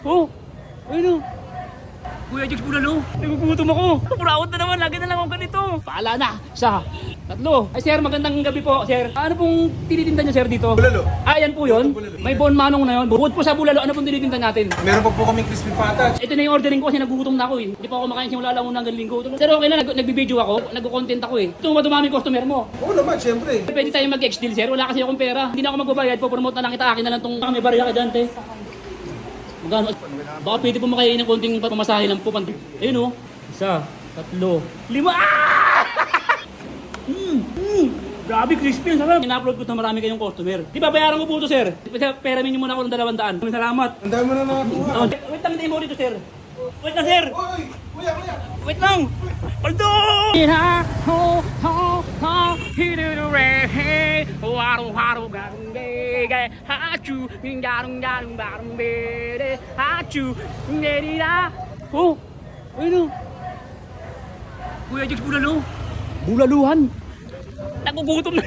Oh, ayun o. Kuya Jigs Bulalo, nagugutom ako. Purawat na naman, lagi na lang akong ganito. Paala na, isa, tatlo. Ay sir, magandang gabi po, sir. Ano pong tinitinda niyo sir dito? Bulalo. Ah, yan po yun. May bon manong na yun. Bukod po sa bulalo, ano pong tinitinda natin? Meron pa po kaming crispy pata. Ito na yung ordering ko kasi nagugutom na ako eh. Hindi pa ako makain simula lang hanggang linggo. Pero okay lang, nagbibideo ako, nagko-content ako eh. Ito ba dumami customer mo? Oo naman, syempre. Pwede tayong mag-ex-deal sir, wala kasi akong pera. Hindi na ako magbabayad, po-promote na lang kita, akin na lang tong may barya ka dyan, te. Magkano? Baka pwede po makainin ng konting pamasahe lang po. Ayun o. Isa, tatlo, lima. Ah! Grabe, crispy. Sarap. In-upload ko na marami kayong customer. Di ba, bayaran ko po ito, sir. Pera minyo muna ako ng 200. Salamat. Ang dami mo na nakakuha. Oh, wait lang, hindi mo dito, sir. Wait lang, sir. Oy, kuya. Wait lang. Paldo! Oh, ayun o. Kuya Jigs Bulalo. Bulaluhan. Nagugutom na.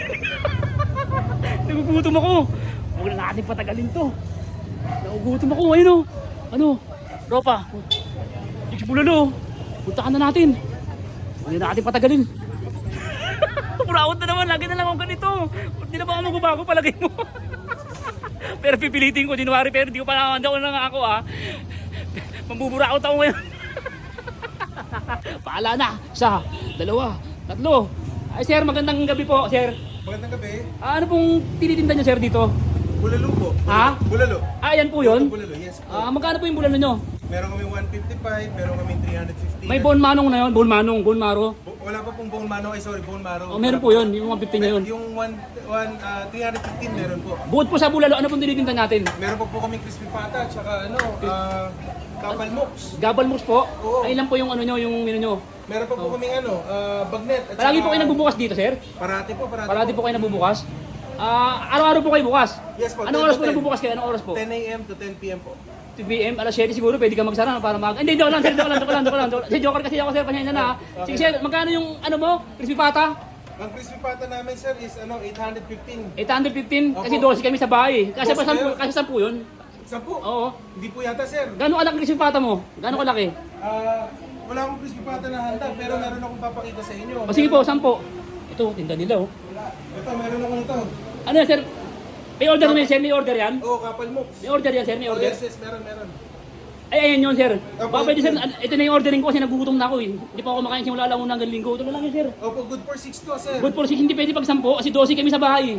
Nagugutom ako. Huwag na natin patagalin to. Nagugutom ako. Ayun o. Ano? Ropa. Jigs Bulalo. Puntahan na natin. Huwag na natin patagalin. Purawat na naman. Lagi na lang akong ganito. Hindi na ba ako magbabago palagay mo? Pero pipilitin ko January pero hindi ko pa nakakanda ko na ako ah. Mambuburakot ako ngayon. Paala na. Isa, dalawa, tatlo. Ay sir, magandang gabi po, sir. Magandang gabi. Ano pong tinitinda niyo sir dito? Bulalo po. Ha? Bulalo. Ah, yan po yun? Bulalo, yes po. Magkano po yung bulalo nyo? Meron kami 155, meron kami 350. May bon manong na yun, bon manong, bon maro. Wala pa pong bone maro, bone maro. Oh, meron po yun, yung 150 na yun. Yung 315 meron po. Bukod po sa bulalo, ano pong tinitinda natin? Meron pa po kaming crispy pata, tsaka kapal moks. Gabal moves po? Oo. Ay lang po yung ano nyo, yung menu nyo. Meron pa po kaming bagnet. At Palagi saka- po kayo nagbubukas dito, sir? Parati po. Parati po kayo nagbubukas? Araw-araw po kayo bukas? Yes po. Anong 10 oras to po 10? nagbubukas kayo? Anong oras po? 10 a.m. to 10 p.m. po. 2 p.m. alas 7 siguro pwede ka magsara para mag... Hindi, joke lang sir, joke lang. Si joker kasi ako sir, pasensya na ha. Sige sir, magkano yung ano mo? Crispy pata? Ang crispy pata namin sir is 815. 815? Kasi Opo. 12 kami sa bahay. Kasi 12 pa kayo? 10 yun. 10 po. Oo. Hindi po yata sir. Gano'ng kalaki crispy pata mo? Gano'ng kalaki? Wala akong crispy pata na handa pero meron akong papakita sa inyo. O sige po, 10. Ito, tinda nila oh. Ito, meron akong ito. Ano yan sir? May order naman sir, may order yan? Oo, kapal moks. May order yan sir, may Oh, order? yes, meron. Ay, ayan yun, sir. Opo. Baka pwede, sir. Ito na yung ordering ko kasi nagugutom na ako eh. Hindi pa ako makain simula lang hanggang linggo. Ito na lang yun, sir. Opo, good for 6 to sir. Good for 6, hindi pwede pag 10 kasi 12 kami sa bahay eh.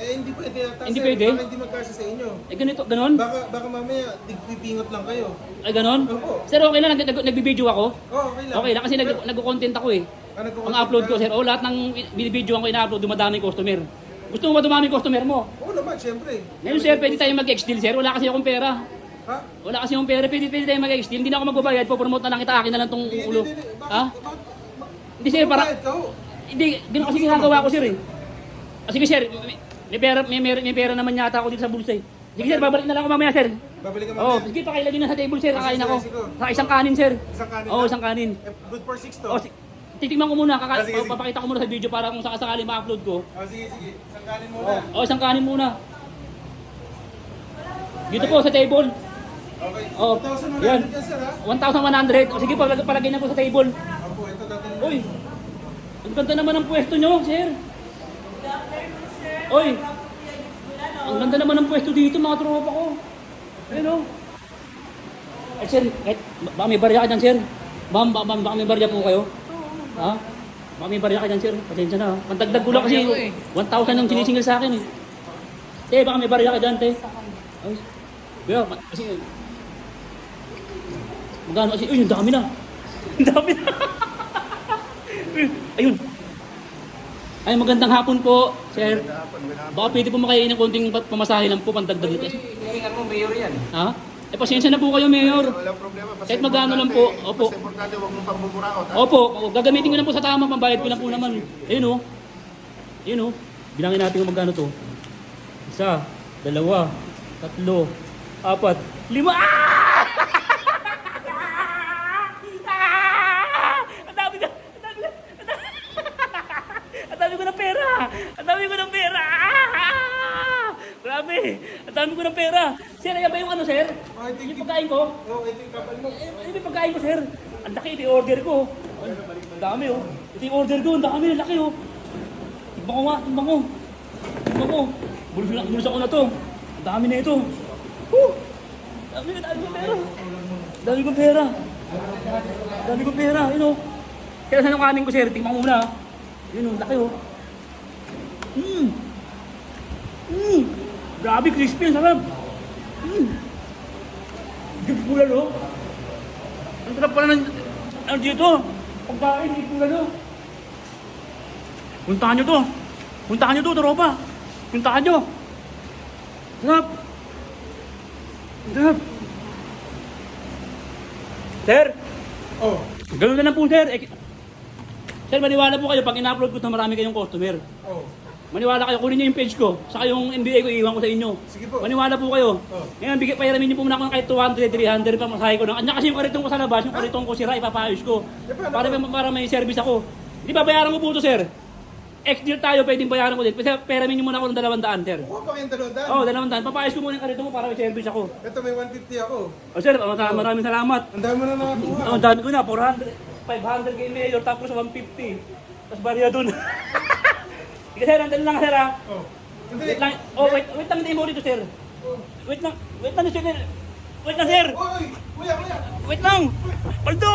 Hindi pwede yata Hindi sir. pwede? Baka hindi magkasya sa inyo. Eh, ganito, ganon? Baka mamaya pipingot lang kayo. Ay, ganon? Opo. Sir, okay lang, nagbibideo ako. Oo, okay lang. Okay lang kasi nagko-content ako eh. Ang upload ko, sir. O, lahat ng binibideo ko ina-upload, dumadami customer. Gusto mo ba dumami customer mo? Oo naman, syempre. Ngayon, sir, pwede tayong mag-ex-deal, sir. Wala kasi akong pera. Ha? Wala kasi akong pera. Pwede tayong mag-ex-deal. Hindi na ako magbabayad. Po-promote na lang kita. Akin na lang tong ulo. Ha? Hindi, sir, para... Hindi, gano'n kasi ginagawa ko, sir eh. Sige, sir. May pera naman yata ako dito sa bulsa eh. Sige, sir, babalik na lang ako mamaya, sir. Babalik ka Oo, mamaya. sige, pakilagay na sa table, sir. Kakain sige, ako. sige. Sa isang kanin, sir. Isang kanin Oo, lang? isang kanin. Good for 6 to. O, titignan ko muna. sige, sige. Papakita ko muna sa video para kung sakasakali ma-upload ko. Sige. Isang kanin muna. O, isang kanin muna. Dito po sa table. Okay. Oh, 1,100 yan. yan sir ha? 1,100. O, sige, palagay na po sa table. Opo, ito dati. Uy, ang ganda naman ng pwesto nyo, sir. Uy, ang ganda naman ng pwesto dito, mga tropa ko. Ayun o. Eh, sir, baka may barya ka dyan, sir. Ma'am, baka may barya po kayo? Ha? Baka may barya ka dyan, sir. Pasensya na. Pantagdag ko lang kasi 1,000 ang sinisingil sa akin eh. Te, baka may barya ka dyan, te. Ay, kaya, kasi... Magkano kasi, uy, ang dami na. Ang dami na. Ayun. Ay, magandang hapon po, sir. Baka pwede po makainin ng konting pamasahe lang po, pantagdag dito. Hihingan mo, mayor yan. Ha? Eh, pasensya na po kayo, Mayor. Walang problema. Basta Kahit magkano lang po. Opo. Basta importante, huwag mong pambuburaot. ha? Opo, gagamitin ko lang po sa tama, pambayad ko lang po naman. Ayun o. Ayun o. Bilangin natin kung magkano to. 1, 2, 3, 4, 5. Ah! Ang dami ko! Ang dami ko ng pera! Ang dami ko ng pera! Grabe! Ang dami ko ng pera! Sir, ayan ba yung ano, sir? ito Yung pagkain ko, Oh, ito yung kapal mo. ito yung pagkain ko, sir. Ang laki, ito yung order ko. Ay, ang dami, oh. Ito yung order ko, ang dami, ang laki, oh. Timbang ko nga, timbang ko. Timbang ko. Bulsa ko na to. Ang dami na ito. Woo! Dami kong pera. Dami kong pera. Dami kong pera, yun, oh. Kaya saan yung kanin ko, sir? Tingnan mo muna, ah. Yun, oh, laki, oh. Grabe, crispy, ang sarap. Gift bulalo. Oh. Ang sarap pala ng ano dito. Pagkain, gift bulalo. Puntahan nyo to. Puntahan nyo to, tropa. Puntahan nyo. Sarap. Sarap. Sir, Oh, ganoon na lang po, sir. Sir, maniwala po kayo pag in-upload ko na marami kayong customer. oh. Maniwala kayo, kunin niyo yung page ko. Saka yung NBA ko, iiwan ko sa inyo. Sige po. Maniwala po kayo. Oh. Ngayon, pahiramin niyo po muna ako ng kahit 200, 300 pa masahe ko. Anya kasi yung karitong ko sa labas, yung karitong ko sira, ipapaayos ko. Para may service ako. Hindi ba bayaran ko po ito, sir? Ex-deal tayo, pwedeng bayaran ko din. Kasi pahiramin niyo muna ako ng 200, sir. Kuha pa kayong dalawang. Oo, 200. Papaayos ko muna yung karitong ko para may service ako. Ito may 150 ako. O sir, maraming salamat. Ang dami mo na nakakuha. Ang dami ko na, 400, 500 kay Mayor, tapos 150. Tapos barya dun. Sige sir, nandun lang sir ha. Oh. Hindi. Wait lang, oh wait lang, hindi mo dito sir. Wait lang sir. Wait lang sir. Oy, kuya, kuya. Wait lang. Paldo!